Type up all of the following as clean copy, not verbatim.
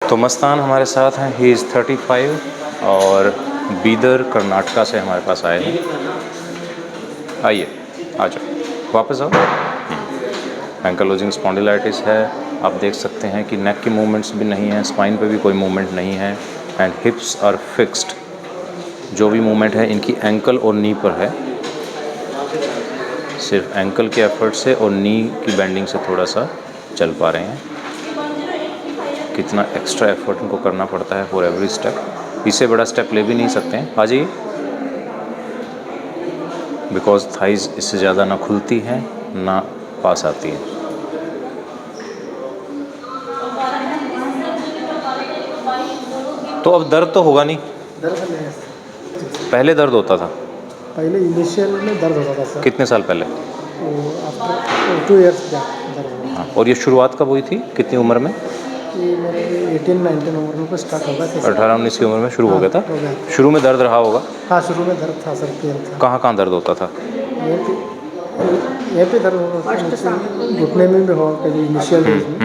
तो मस्तान हमारे साथ हैं, ही इज़ 35 और बीदर कर्नाटका से हमारे पास आए हैं। आइए, आ जाओ, वापस आओ। एंकलोजिंग स्पॉन्डिलाइटिस है, आप देख सकते हैं कि नेक की मूवमेंट्स भी नहीं है, स्पाइन पे भी कोई मूवमेंट नहीं है एंड हिप्स आर फिक्स्ड। जो भी मूवमेंट है इनकी एंकल और नी पर है, सिर्फ एंकल के एफर्ट से और नी की बेंडिंग से थोड़ा सा चल पा रहे हैं। कितना एक्स्ट्रा एफर्ट इनको करना पड़ता है फॉर एवरी स्टेप। इससे बड़ा स्टेप ले भी नहीं सकते हैं। आ जाइए, बिकॉज थाइज इससे ज़्यादा ना खुलती है ना पास आती है। तो अब दर्द तो होगा नहीं? दर्द नहीं है सर। पहले दर्द होता था? पहले इनिशियल में दर्द होता था सर। कितने साल पहले? तो आफ्टर 2 इयर्स बैक दर्द हुआ। हाँ, और ये शुरुआत कब हुई थी, कितनी उम्र में? ये मेरे 18-19 उम्र में कुछ स्टार्ट हो गया था। 18-19 की उम्र में शुरू हो गया था? हो गया। शुरू में दर्द रहा होगा? हाँ, शुरू में दर्द था सर, पेन था। कहाँ दर्द होता था? यहीं पे दर्द होता था, घुटने में भी हो कभी इनिशियल डेज में।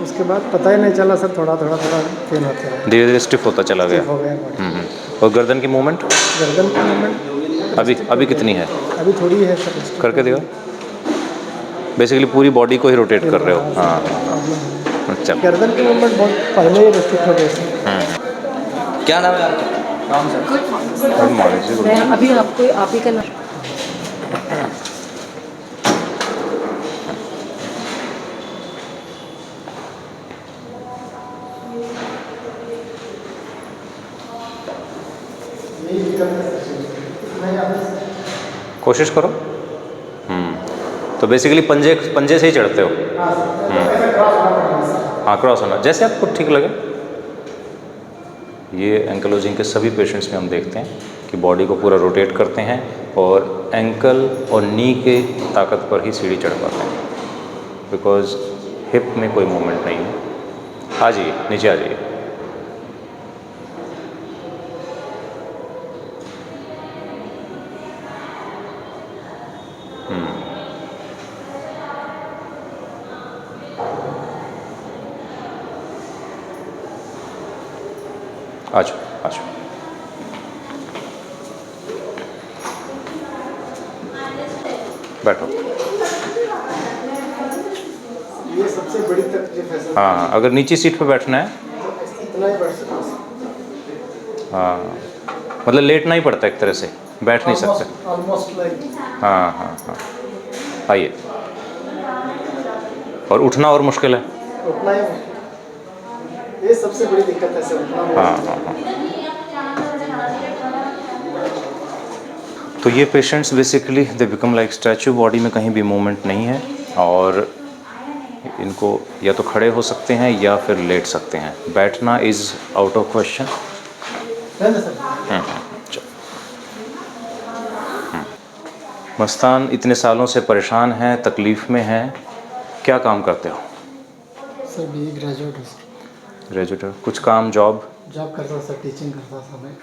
उसके बाद पता ही नहीं चला सर, थोड़ा पेन होता रहा, धीरे धीरे स्टिफ होता चला गया। हो गया बॉडी। और गर्दन की मूवमेंट? गर्दन की मूवमेंट अभी कितनी है? अभी थोड़ी है सर। करके देखो। बेसिकली पूरी बॉडी को ही रोटेट कर रहे हो? हाँ। अच्छा, गर्दन की मूवमेंट बहुत पहले ही रेस्ट्रिक्ट हो गई थी। क्या नाम है आपका? नाम सर? Good morning. मैं अभी आपको आप ही का नाम कोशिश करो। तो बेसिकली पंजे से ही चढ़ते हो? हाँ, क्रॉस होना, जैसे आपको ठीक लगे। ये एंकलोजिंग के सभी पेशेंट्स में हम देखते हैं कि बॉडी को पूरा रोटेट करते हैं और एंकल और नी के ताकत पर ही सीढ़ी चढ़ पाते हैं, बिकॉज हिप में कोई मूवमेंट नहीं है। आ जाइए, नीचे आ जाइए। आ जाओ। बैठो। ये सबसे बड़ी तकलीफ है सर। हाँ, अगर नीचे सीट पे बैठना है, इतना ही बैठ सकते हैं। हाँ, मतलब लेटना ही पड़ता है एक तरह से, बैठ नहीं सकते। Almost like. हाँ। आइए। और उठना और मुश्किल है? उतना ही, ये सबसे बड़ी दिक्कत है सर, उतना। हाँ। तो ये patients basically they become like statue, body में कहीं भी मूवमेंट नहीं है और इनको या तो खड़े हो सकते हैं या फिर लेट सकते हैं। बैठना is out of question. Mastan इतने सालों से परेशान हैं, तकलीफ़ में हैं, क्या काम करते हो? सर बी ग्रेजुएट हूँ सर। ग्रेजुएट? कुछ काम, जॉब करता सर, टीचिंग करता था मैं।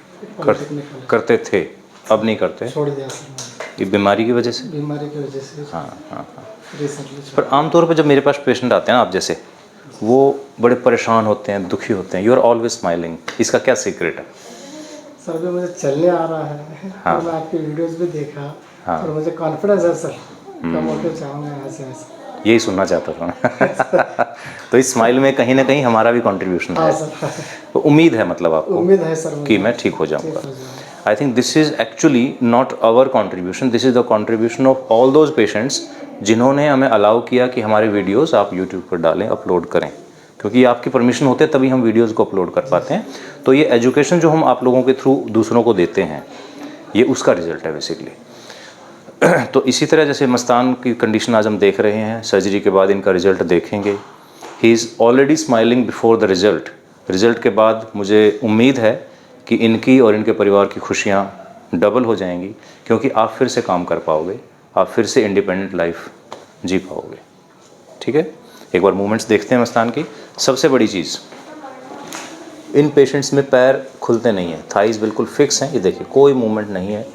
करते थे, अब नहीं करते? छोड़ दिया सर मैं। ये बीमारी की वजह से? बीमारी की वजह से। हाँ। रिसेंटली। पर आमतौर पर जब मेरे पास पेशेंट आते हैं ना आप जैसे, वो बड़े परेशान होते हैं, दुखी होते हैं। यू आर ऑलवेज स्माइलिंग, इसका क्या सीक्रेट है? सर अभी मुझे चलने आ रहा है। हाँ। तो मैं आपकी वीडियोस भी देखा। हाँ। और मुझे कॉन्फिडेंस है सर, प्रमोटिव चाहूँगा ऐसे। यही सुनना चाहता था मैं। तो इस स्माइल में कहीं ना कहीं हमारा भी कंट्रीब्यूशन हाँ है। सर। तो उम्मीद है, मतलब आपको उम्मीद है सर कि मैं ठीक हो जाऊंगा। I think this is actually not our contribution, this is the contribution of all those patients जिन्होंने हमें अलाउ किया कि हमारे वीडियोस आप यूट्यूब पर डालें, अपलोड करें, क्योंकि आपकी परमिशन होते तभी हम वीडियोस को अपलोड कर पाते हैं। तो ये एजुकेशन जो हम आप लोगों के थ्रू दूसरों को देते हैं, ये उसका रिजल्ट है बेसिकली। तो इसी तरह जैसे मस्तान की कंडीशन आज हम देख रहे हैं, सर्जरी के बाद इनका रिजल्ट देखेंगे। He is already smiling before the result के बाद मुझे उम्मीद है कि इनकी और इनके परिवार की खुशियाँ डबल हो जाएंगी, क्योंकि आप फिर से काम कर पाओगे, आप फिर से इंडिपेंडेंट लाइफ जी पाओगे। ठीक है, एक बार मूवमेंट्स देखते हैं मस्तान की। सबसे बड़ी चीज़, इन पेशेंट्स में पैर खुलते नहीं हैं, थाइज बिल्कुल फिक्स हैं। ये देखिए, कोई मूवमेंट नहीं है।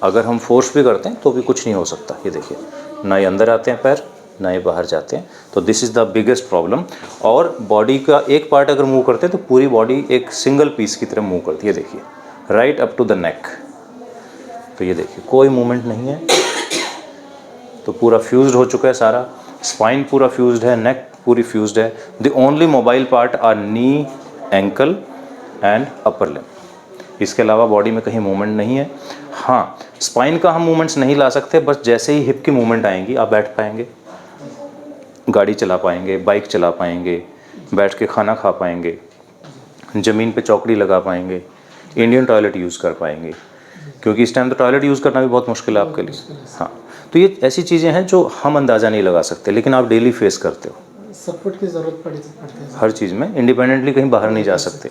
अगर हम फोर्स भी करते हैं तो भी कुछ नहीं हो सकता। ये देखिए, ना ये अंदर आते हैं पैर, ना ये बाहर जाते हैं। तो this is the biggest problem. और बॉडी का एक पार्ट अगर मूव करते हैं तो पूरी बॉडी एक सिंगल पीस की तरह मूव करती है। देखिए right up to the neck, तो ये देखिए कोई मूवमेंट नहीं है, तो पूरा फ्यूज्ड हो चुका है सारा, स्पाइन पूरा फ्यूज्ड है, नेक पूरी फ्यूज्ड है। The only mobile part are knee, ankle and upper limb, इसके अलावा बॉडी में कहीं मूवमेंट नहीं है। हाँ, स्पाइन का हम मूवमेंट्स नहीं ला सकते, बस जैसे ही हिप की मूवमेंट आएंगी आप बैठ पाएंगे, गाड़ी चला पाएंगे, बाइक चला पाएंगे, बैठ के खाना खा पाएंगे, ज़मीन पे चौकड़ी लगा पाएंगे, इंडियन टॉयलेट यूज़ कर पाएंगे, क्योंकि इस टाइम तो टॉयलेट यूज़ करना भी बहुत मुश्किल है आपके लिए। हाँ, तो ये ऐसी चीज़ें हैं जो हम अंदाज़ा नहीं लगा सकते, लेकिन आप डेली फेस करते हो। सपोर्ट की ज़रूरत पड़ती है हर चीज़ में इंडिपेंडेंटली कहीं बाहर नहीं जा सकते।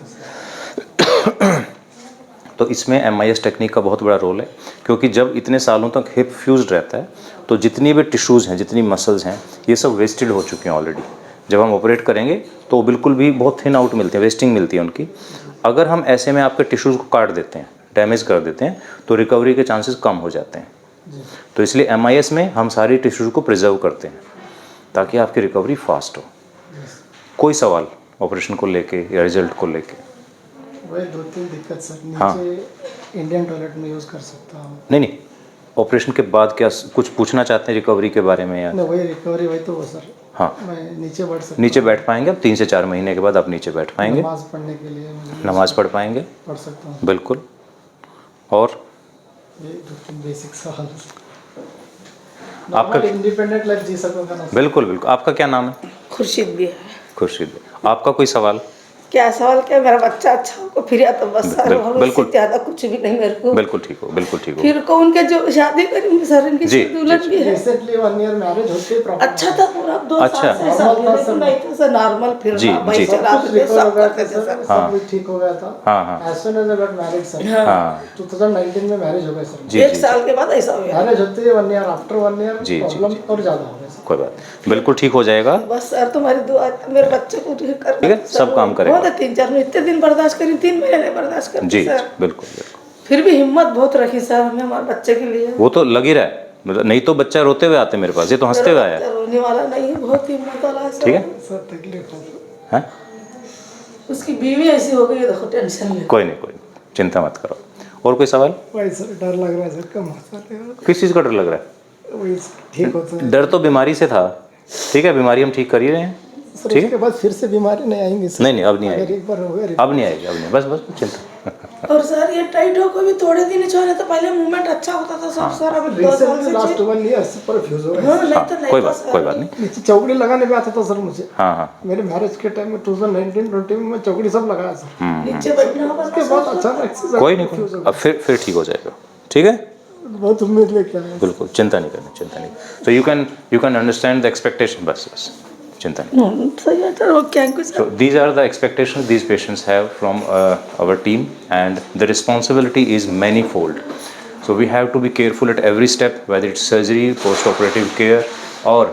तो इसमें MIS टेक्निक का बहुत बड़ा रोल है, क्योंकि जब इतने सालों तक हिप फ्यूज्ड रहता है तो जितनी भी टिश्यूज़ हैं, जितनी मसल्स हैं, ये सब वेस्टेड हो चुके हैं ऑलरेडी। जब हम ऑपरेट करेंगे तो बिल्कुल भी बहुत थिन आउट मिलते हैं, वेस्टिंग मिलती है उनकी। अगर हम ऐसे में आपके टिश्यूज़ को काट देते हैं, डैमेज कर देते हैं, तो रिकवरी के चांसेस कम हो जाते हैं। तो इसलिए MIS में हम सारी टिश्यूज़ को प्रिजर्व करते हैं ताकि आपकी रिकवरी फास्ट हो। कोई सवाल ऑपरेशन को लेके या रिजल्ट को लेके? वही 2-3 दिक्कत सर, नीचे हाँ। इंडियन टॉयलेट में यूज़ कर सकता हूँ? नहीं, ऑपरेशन के बाद क्या कुछ पूछना चाहते हैं रिकवरी के बारे में या? नहीं, वही रिकवरी, वही तो वो सर। हाँ, मैं नीचे बैठ सकता नीचे बैठ पाएंगे अब 3 से 4 महीने के बाद आप नीचे बैठ पाएंगे, नमाज पढ़ने के लिए मुझे नमाज पढ़ पाएंगे, पढ़ सकता हूँ। बिल्कुल। और ये 2-3 बेसिक सवाल। आपका इंडिपेंडेंट लाइफ जी सकूंगा ना? बिल्कुल बिल्कुल। आपका क्या नाम है? खुर्शीद भी है। खुर्शीद। आपका कोई सवाल? क्या सवाल, क्या मेरा बच्चा अच्छा हो फिर, या तो बस सर और बिल्कुल। उससे ज़्यादा कुछ भी नहीं मेरे को। बिल्कुल ठीक हो, बिल्कुल ठीक हो। फिर को उनके जो शादी करेंगे सर, इनकी जी, दुल्हन भी है। रिसेंटली 1 ईयर मैरिज होते प्रॉब्लम अच्छा था पूरा 2 अच्छा। साल से शादी, लेकिन नहीं था सर, नॉर्मल जी, फिरना, बाइक जी। चलाते थे, सब करते थे सर। सब कुछ ठीक हो गया था। हाँ हाँ as soon as I got married sir, हाँ 2019 में मैरिज हो गया सर। जी 1 जी, साल के बाद ऐसा हो गया। मैरिज होते ही 1 ईयर, आफ्टर 1 ईयर जी, जी, प्रॉब्लम और ज़्यादा हो गया सर। कोई बात नहीं, बिल्कुल ठीक हो जाएगा। बस सर तुम्हारी दुआ, मेरे बच्चे को ठीक कर, ठीक है, सब काम करेगा। 3-4 में इतने दिन बर्दाश्त करी, 3 महीने बर्दाश्त कर जी सर। बिल्कुल बिल्कुल। फिर भी हिम्मत बहुत रखी सर हमने हमारे बच्चे के लिए। वो तो लग ही रहा है, मतलब नहीं तो बच्चा रोते हुए आते मेरे पास, ये तो हंसते हुए आया है। रोने वाला नहीं है, बहुत हिम्मत वाला है सर। ठीक है, सर तकलीफ हो हैं? उसकी बीवी ऐसी हो गई, देखो टेंशन में। कोई नहीं, कोई नहीं, चिंता मत करो। और कोई सवाल? वही सर, डर लग रहा है सर, कम हो सकता किस चीज़ का डर लग रहा है? वही ठीक होता है डर तो बीमारी से था, ठीक है, बीमारी हम ठीक कर ही रहे हैं। सर। ठीक है, उसके बाद फिर से बीमारी नहीं आएंगी सर? नहीं नहीं अब नहीं अगर आएगी, एक बार हो गया अब नहीं आएगी, अब नहीं, बस बस चिंता। और सर ये टाइट हो को भी थोड़े दिन छोड़े तो पहले मूवमेंट अच्छा होता था सब सर, अभी 2 साल रिसेंटली लास्ट से 1 ईयर से पर फ्यूज हो गया। हाँ, नहीं तो नहीं कोई था बात सर। कोई बात नहीं। नीचे चौकड़ी लगाने भी आता था सर मुझे। हाँ हाँ मेरे मैरिज के टाइम में 2019-20 में मैं चौकड़ी सब लगाया सर। नीचे बैठना होगा उसके बाद अच्छा एक्सरसाइज कोई नहीं, कोई नहीं। अब फिर ठीक हो जाएगा, ठीक है, बहुत उम्मीद लेके आया। बिल्कुल चिंता नहीं करनी, चिंता नहीं। तो you can understand the expectation, बस बस चिंता नहीं। सही है sir, okay thank you sir. So these are the expectations these patients have from our team, and the responsibility is manifold. So we have to be careful at every step, whether it's surgery, post-operative care, or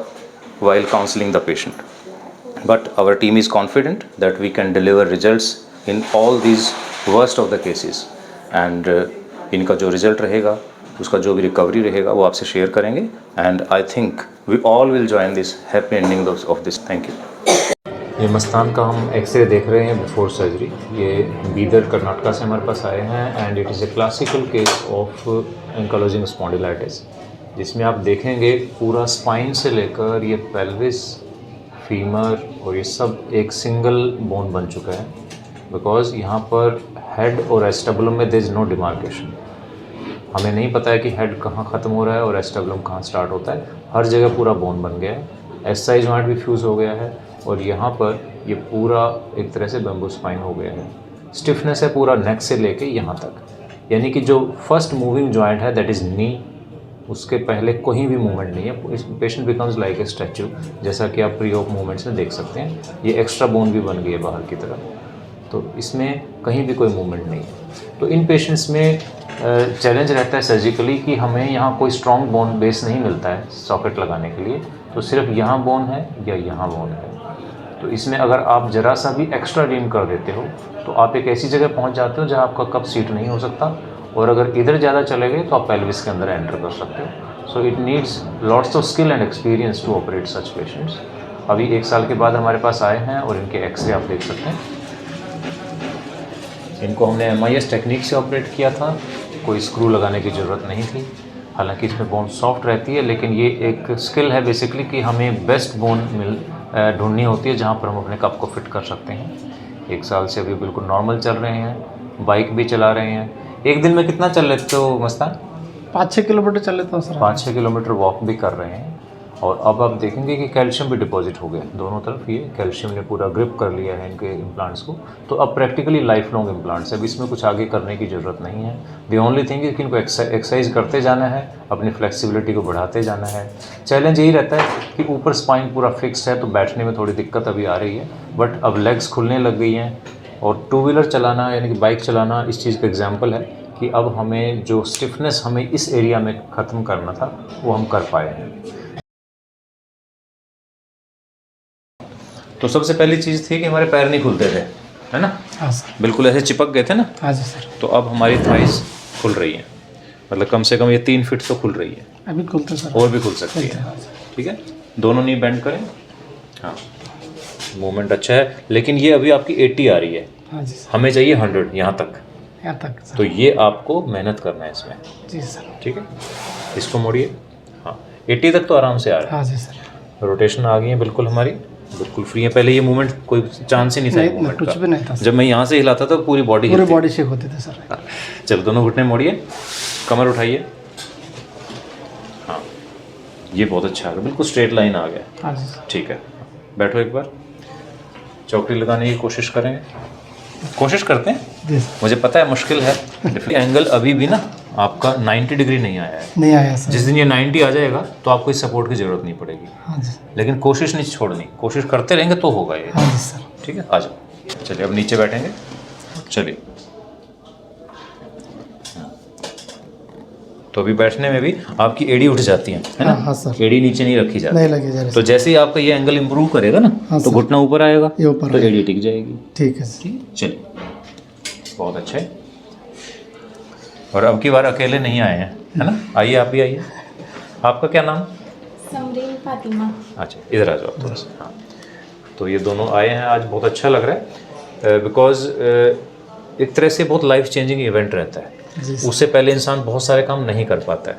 while counseling the patient. But our team is confident that we can deliver results in all these worst of the cases. And इनका जो result रहेगा, उसका जो भी recovery रहेगा, वो आपसे share करेंगे। And I think we all will join this happy ending of this. Thank you. ये मस्तान का हम एक्सरे देख रहे हैं बिफोर सर्जरी। ये बीदर कर्नाटका से हमारे पास आए हैं, and it is a classical case of ankylosing spondylitis, जिसमें आप देखेंगे पूरा स्पाइन से लेकर ये पेल्विस, फीमर और ये सब एक सिंगल बोन बन चुका है, बिकॉज यहाँ पर हेड और एस्टेबुलम में देयर इज़ नो डिमार्केशन। हमें नहीं पता है कि हेड कहाँ ख़त्म हो रहा है और एस्टेबुलम कहाँ स्टार्ट होता है, हर जगह पूरा बोन बन गया है, एसआई जॉइंट भी फ्यूज़ हो गया है, और यहाँ पर ये पूरा एक तरह से बैम्बू स्पाइन हो गया है। स्टिफनेस है पूरा नेक से लेके यहाँ तक, यानी कि जो फर्स्ट मूविंग जॉइंट है दैट इज़ नी, उसके पहले कोई भी मूवमेंट नहीं है। इस patient becomes like a statue, जैसा कि आप प्री ऑप मूवमेंट्स में देख सकते हैं। ये एक्स्ट्रा बोन भी बन गई है बाहर की तरफ, तो इसमें कहीं भी कोई मूवमेंट नहीं है। तो इन पेशेंट्स में चैलेंज रहता है सर्जिकली कि हमें यहाँ कोई स्ट्रॉन्ग बोन बेस नहीं मिलता है सॉकेट लगाने के लिए, तो सिर्फ यहाँ बोन है या यहाँ बोन है। तो इसमें अगर आप ज़रा सा भी एक्स्ट्रा रीम कर देते हो तो आप एक ऐसी जगह पहुँच जाते हो जहाँ आपका कप सीट नहीं हो सकता, और अगर इधर ज़्यादा चले गए तो आप पेल्विस के अंदर एंटर कर सकते हो। So it needs lots of skill and experience to operate such patients. अभी 1 साल के बाद हमारे पास आए हैं और इनके एक्सरे आप देख सकते हैं। इनको हमने MIS टेक्निक से ऑपरेट किया था, कोई स्क्रू लगाने की ज़रूरत नहीं थी। हालांकि इसमें बोन सॉफ्ट रहती है, लेकिन ये एक स्किल है बेसिकली कि हमें बेस्ट बोन ढूंढनी होती है जहाँ पर हम अपने कप को फिट कर सकते हैं। 1 साल से अभी बिल्कुल नॉर्मल चल रहे हैं, बाइक भी चला रहे हैं। एक दिन में कितना चल लेते हो मस्तान? 5-6 किलोमीटर चल लेता हूँ सर। 5-6 किलोमीटर वॉक भी कर रहे हैं। और अब आप देखेंगे कि कैल्शियम भी डिपॉजिट हो गया दोनों तरफ। ये कैल्शियम ने पूरा ग्रिप कर लिया है इनके इम्प्लांट्स को, तो अब प्रैक्टिकली लाइफ लॉन्ग इम्प्लांट्स है। अब इसमें कुछ आगे करने की ज़रूरत नहीं है। द ओनली थिंग है कि इनको एक्सरसाइज करते जाना है, अपनी फ्लेक्सिबिलिटी को बढ़ाते जाना है। चैलेंज यही रहता है कि ऊपर स्पाइन पूरा फिक्स्ड है, तो बैठने में थोड़ी दिक्कत अभी आ रही है, बट अब लेग्स खुलने लग गई हैं। और 2 व्हीलर चलाना यानी कि बाइक चलाना इस चीज़ का एग्जाम्पल है कि अब हमें जो स्टिफनेस हमें इस एरिया में ख़त्म करना था वो हम कर पाए हैं। तो सबसे पहली चीज़ थी कि हमारे पैर नहीं खुलते थे, है ना? हाँ सर। बिल्कुल ऐसे चिपक गए थे ना। हाँ जी सर। तो अब हमारी थाइस खुल रही हैं, मतलब कम से कम ये 3 फीट तो खुल रही है, अभी खुलते सर। और भी खुल सकती है। ठीक है, दोनों नी बेंड करें। हाँ, मूवमेंट अच्छा है, लेकिन ये अभी आपकी 80 आ रही है। हाँ जी सर। हमें चाहिए 100 यहाँ तक। यहाँ तक सर। तो ये आपको मेहनत करना है इसमें। जी सर। ठीक है, इसको मोड़िए। हाँ, 80 तक तो आराम से आ रहा है। हाँ जी सर। रोटेशन आ गई है बिल्कुल हमारी, बिल्कुल फ्री है। पहले ये मूवमेंट कोई चांस ही नहीं था नहीं, मूवमेंट कुछ भी नहीं था सर। जब मैं यहाँ से हिलाता था पूरी बॉडी पूरी बॉडी शेक होती थी सर। चलो दोनों घुटने मोड़िए, कमर उठाइए। हाँ, ये बहुत अच्छा आ गया, बिल्कुल स्ट्रेट लाइन आ गया। हाँ जी सर। ठीक है, बैठो एक बार, चौकड़ी लगाने की कोशिश करेंगे, कोशिश करते हैं। जी सर। मुझे पता है मुश्किल है, एंगल अभी भी ना आपका 90 डिग्री नहीं आया है। नहीं आया सर। जिस दिन ये 90 आ जाएगा तो आपको इस सपोर्ट की ज़रूरत नहीं पड़ेगी। हाँ जी। लेकिन कोशिश नहीं छोड़नी, कोशिश करते रहेंगे तो होगा ये। हाँ जी सर। ठीक है, आ जाओ। चलिए अब नीचे बैठेंगे। चलिए, तो अभी बैठने में भी आपकी एड़ी उठ जाती है ना? हाँ सर। एड़ी नीचे नहीं रखी जाती। नहीं लगे जा रही तो जैसे ही आपका ये एंगल इंप्रूव करेगा ना, हाँ तो सर। घुटना ऊपर आएगा, ये ऊपर तो आएगा। एड़ी टिक जाएगी। ठीक है सर। चलिए, बहुत अच्छा है। और अब की बार अकेले नहीं आए हैं, है ना? आइए, आप भी आइए। आपका क्या नाम? समरीन फातिमा। अच्छा, इधर आ जाओ थोड़ा सा। हाँ, तो ये दोनों आए हैं आज, बहुत अच्छा लग रहा है। बिकॉज एक तरह से बहुत लाइफ चेंजिंग इवेंट रहता है। उससे पहले इंसान बहुत सारे काम नहीं कर पाता है।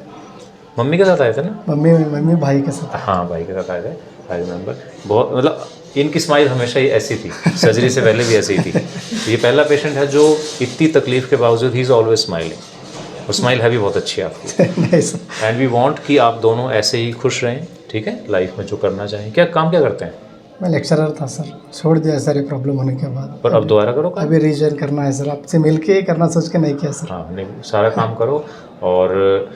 मम्मी के साथ आए थे ना? मम्मी भाई के साथ। हाँ, भाई के साथ आए थे, आई रिमेंबर। बहुत, मतलब इनकी स्माइल हमेशा ही ऐसी थी, सर्जरी से पहले भी ऐसी ही थी। ये पहला पेशेंट है जो इतनी तकलीफ के बावजूद ही इज़ ऑलवेज स्माइलिंग। और स्माइल है भी बहुत अच्छी है आपकी। नहीं सर। एंड वी वांट कि आप दोनों ऐसे ही खुश रहें। ठीक है, लाइफ में जो करना चाहें। क्या काम क्या करते हैं? मैं लेक्चरर था सर, छोड़ दिया सर ये प्रॉब्लम होने के बाद। पर अब दोबारा करो काम। अभी रिजॉइन करना है सर, आपसे मिल के ही करना सोच के नहीं किया सर। हाँ, नहीं, सारा काम करो। और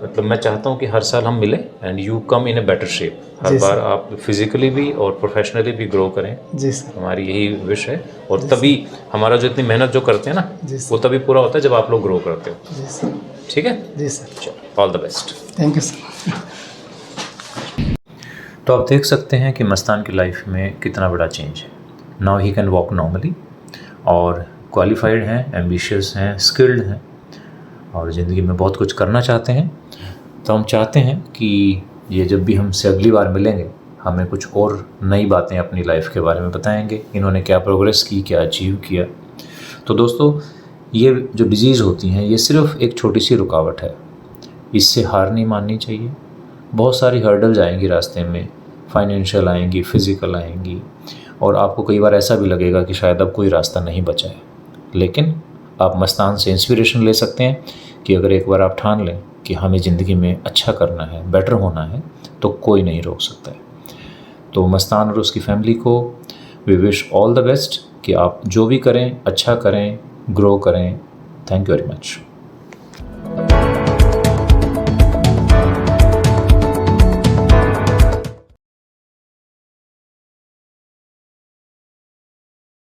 मतलब मैं चाहता हूँ कि हर साल हम मिलें and you come in a better shape. हर बार आप फिजिकली भी और प्रोफेशनली भी ग्रो करें। जी सर। हमारी यही विश है। और तभी हमारा जो इतनी मेहनत जो करते हैं ना, वो तभी पूरा होता है जब आप लोग ग्रो करते हो। जी सर। ठीक है, जी सर। चलो, all the best. Thank you sir. तो आप देख सकते हैं कि मस्तान की लाइफ में कितना बड़ा चेंज है। Now he can walk normally, और क्वालिफाइड हैं, एम्बिशियस हैं, स्किल्ड हैं, और ज़िंदगी में बहुत कुछ करना चाहते हैं। तो हम चाहते हैं कि ये जब भी हमसे अगली बार मिलेंगे, हमें कुछ और नई बातें अपनी लाइफ के बारे में बताएंगे, इन्होंने क्या प्रोग्रेस की, क्या अचीव किया। तो दोस्तों, ये जो डिजीज़ होती हैं, ये सिर्फ एक छोटी सी रुकावट है, इससे हार नहीं माननी चाहिए। बहुत सारी हर्डल्स आएंगी रास्ते में, फाइनेंशियल आएंगी, फिज़िकल आएंगी, और आपको कई बार ऐसा भी लगेगा कि शायद अब कोई रास्ता नहीं बचा है। लेकिन आप मस्तान से इंस्पिरेशन ले सकते हैं कि अगर एक बार आप ठान लें कि हमें ज़िंदगी में अच्छा करना है, बेटर होना है, तो कोई नहीं रोक सकता है। तो मस्तान और उसकी फैमिली को we wish all the best कि आप जो भी करें अच्छा करें, ग्रो करें। Thank you very much.